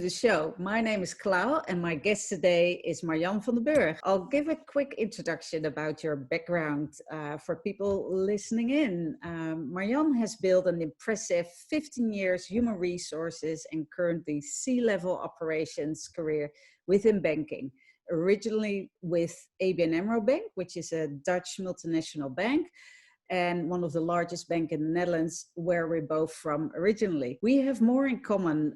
the show. My name is Clau and my guest today is Marjan van the Burg. I'll give a quick introduction about your background for people listening in. Marjan has built an impressive 15 years human resources and currently C-level operations career within banking. Originally with ABN AMRO Bank, which is a Dutch multinational bank, and one of the largest banks in the Netherlands, where we're both from originally. We have more in common.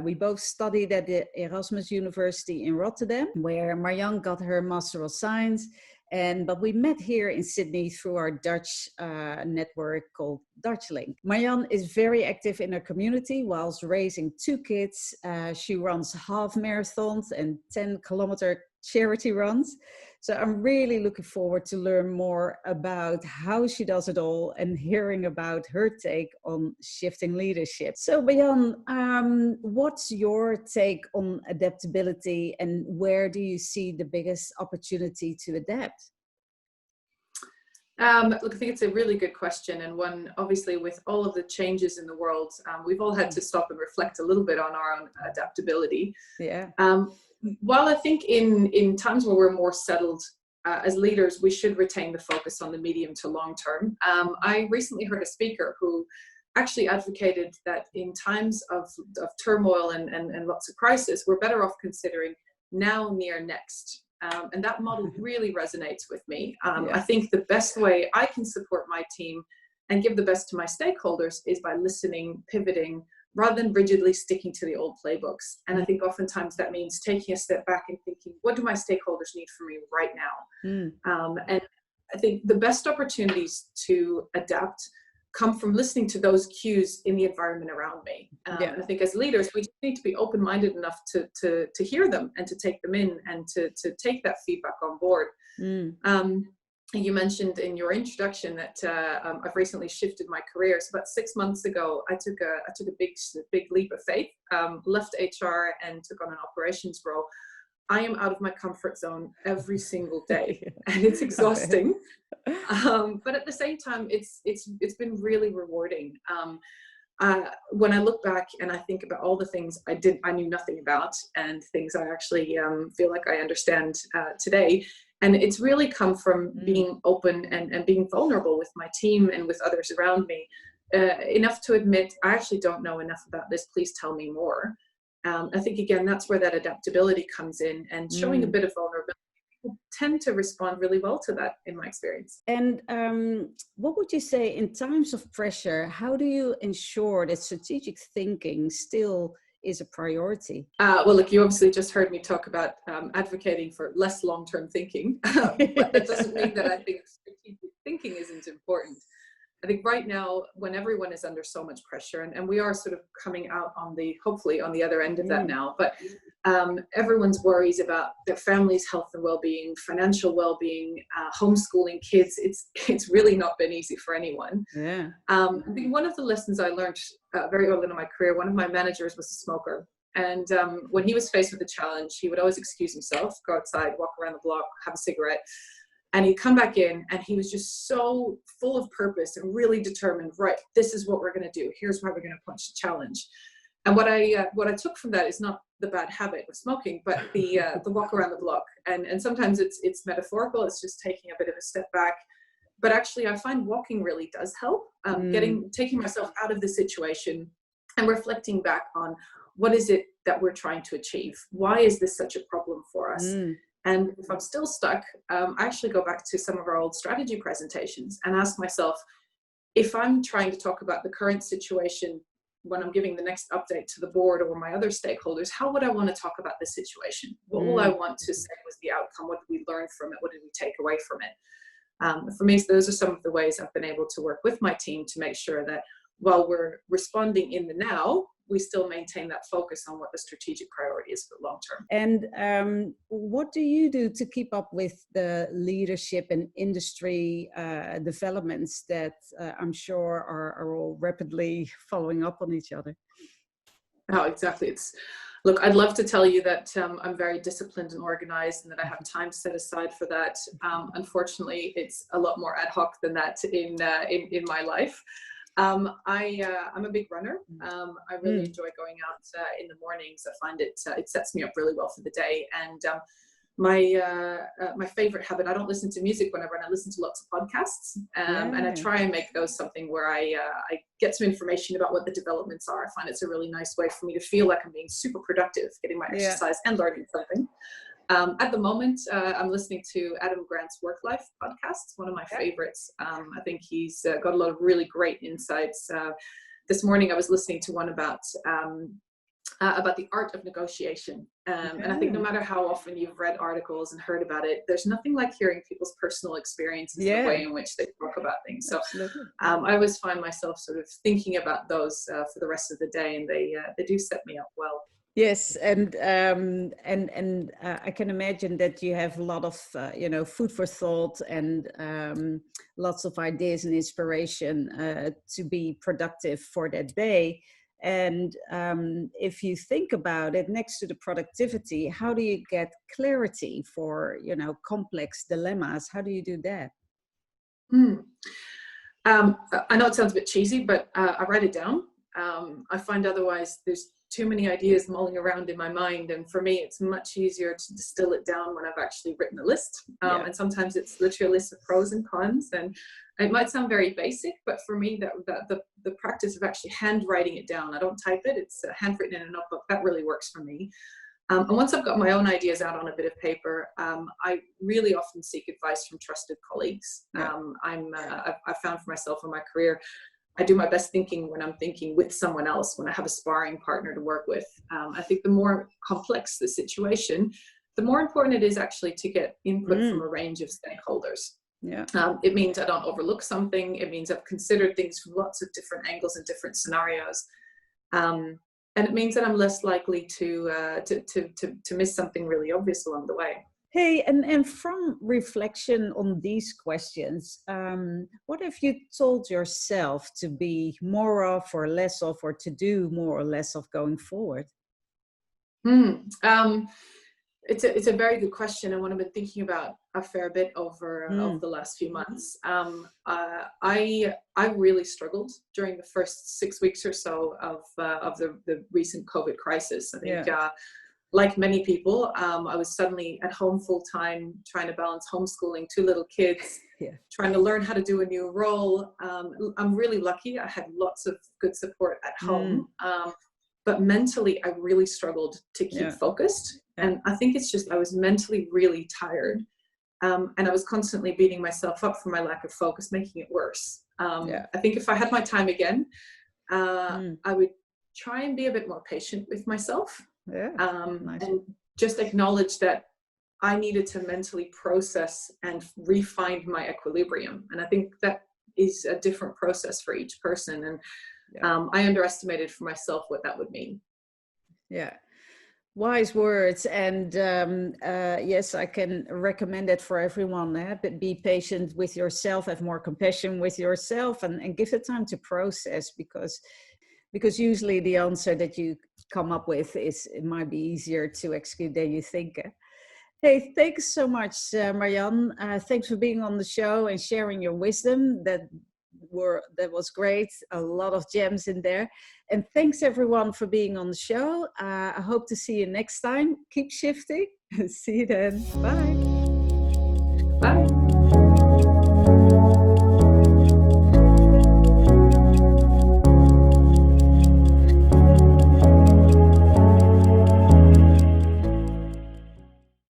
We both studied at the Erasmus University in Rotterdam, where Marjan got her Master of Science, but we met here in Sydney through our Dutch network called Dutchlink. Marjan is very active in her community whilst raising 2 kids. She runs half marathons and 10-kilometer charity runs. So I'm really looking forward to learn more about how she does it all and hearing about her take on shifting leadership. So Marjan, what's your take on adaptability and where do you see the biggest opportunity to adapt? Look, I think it's a really good question, and one obviously with all of the changes in the world, we've all had to stop and reflect a little bit on our own adaptability. Yeah. While I think in times where we're more settled as leaders, we should retain the focus on the medium to long term. I recently heard a speaker who actually advocated that in times of turmoil and lots of crisis, we're better off considering now, near, next. And that model really resonates with me. I think the best way I can support my team and give the best to my stakeholders is by listening, pivoting, rather than rigidly sticking to the old playbooks. And I think oftentimes that means taking a step back and thinking, what do my stakeholders need from me right now? And I think the best opportunities to adapt come from listening to those cues in the environment around me. And I think as leaders, we just need to be open-minded enough to hear them and to take them in and to take that feedback on board. You mentioned in your introduction that I've recently shifted my career. So about 6 months ago, I took a big leap of faith, left HR and took on an operations role. I am out of my comfort zone every single day, and it's exhausting. But at the same time, it's been really rewarding. When I look back and I think about all the things I knew nothing about, and things I actually feel like I understand today. And it's really come from being open and being vulnerable with my team and with others around me, enough to admit, I actually don't know enough about this, please tell me more. I think, again, that's where that adaptability comes in, and showing a bit of vulnerability. People tend to respond really well to that, in my experience. And what would you say in times of pressure, how do you ensure that strategic thinking still is a priority? Well, look, you obviously just heard me talk about advocating for less long-term thinking, but that doesn't mean that I think strategic thinking isn't important. I think right now, when everyone is under so much pressure, and we are sort of coming out hopefully on the other end of that now, but everyone's worries about their family's health and well-being, financial well-being, homeschooling kids, it's really not been easy for anyone. I think one of the lessons I learned very early in my career, one of my managers was a smoker. And when he was faced with a challenge, he would always excuse himself, go outside, walk around the block, have a cigarette. And he'd come back in and he was just so full of purpose and really determined, right, this is what we're going to do. Here's how we're going to punch the challenge. And what I took from that is not the bad habit of smoking, but the walk around the block. And sometimes it's metaphorical. It's just taking a bit of a step back. But actually, I find walking really does help. Taking myself out of the situation and reflecting back on what is it that we're trying to achieve? Why is this such a problem for us? And if I'm still stuck, I actually go back to some of our old strategy presentations and ask myself, if I'm trying to talk about the current situation when I'm giving the next update to the board or my other stakeholders, how would I want to talk about this situation? What will I want to say was the outcome? What did we learn from it? What did we take away from it? For me, those are some of the ways I've been able to work with my team to make sure that while we're responding in the now, we still maintain that focus on what the strategic priority is for the long term. And what do you do to keep up with the leadership and industry developments that I'm sure are all rapidly following up on each other? Oh, exactly. Look, I'd love to tell you that I'm very disciplined and organized and that I have time set aside for that. Unfortunately, it's a lot more ad hoc than that in my life. I'm a big runner. I really enjoy going out in the mornings. I find it sets me up really well for the day. And my favorite habit, I don't listen to music when I run. I listen to lots of podcasts, and I try and make those something where I get some information about what the developments are. I find it's a really nice way for me to feel like I'm being super productive, getting my exercise and learning something. At the moment, I'm listening to Adam Grant's Work Life podcast. It's one of my favorites. I think he's got a lot of really great insights. This morning, I was listening to one about the art of negotiation. And I think no matter how often you've read articles and heard about it, there's nothing like hearing people's personal experiences, the way in which they talk about things. So I always find myself sort of thinking about those for the rest of the day, and they do set me up well. Yes, and I can imagine that you have a lot of food for thought and lots of ideas and inspiration to be productive for that day. And if you think about it, next to the productivity, how do you get clarity for complex dilemmas? How do you do that? I know it sounds a bit cheesy, but I write it down. I find otherwise there's too many ideas mulling around in my mind, and for me it's much easier to distill it down when I've actually written a list. And sometimes it's literally a list of pros and cons, and it might sound very basic, but for me the practice of actually handwriting it down, I don't type it, it's handwritten in a notebook, that really works for me. And once I've got my own ideas out on a bit of paper, I really often seek advice from trusted colleagues. I've found for myself in my career, I do my best thinking when I'm thinking with someone else, when I have a sparring partner to work with. I think the more complex the situation, the more important it is actually to get input from a range of stakeholders. It means I don't overlook something. It means I've considered things from lots of different angles and different scenarios. And it means that I'm less likely to miss something really obvious along the way. Hey, and from reflection on these questions, what have you told yourself to be more of or less of, or to do more or less of going forward? It's a very good question, and one I've been thinking about a fair bit over the last few months. I really struggled during the first 6 weeks or so of the recent COVID crisis. I think. Like many people, I was suddenly at home full time, trying to balance homeschooling 2 little kids, trying to learn how to do a new role. I'm really lucky. I had lots of good support at home, but mentally I really struggled to keep focused. And I think it's just, I was mentally really tired. And I was constantly beating myself up for my lack of focus, making it worse. I think if I had my time again, I would try and be a bit more patient with myself. Nice. And just acknowledge that I needed to mentally process and refine my equilibrium. And I think that is a different process for each person. And I underestimated for myself what that would mean. Wise words. And yes, I can recommend it for everyone. But be patient with yourself, have more compassion with yourself, and give it time to process, because usually the answer that you come up with it might be easier to execute than you think. Hey, thanks so much, Marjan. Thanks for being on the show and sharing your wisdom. That was great. A lot of gems in there. And thanks everyone for being on the show. I hope to see you next time. Keep shifting. See you then. Bye. Bye.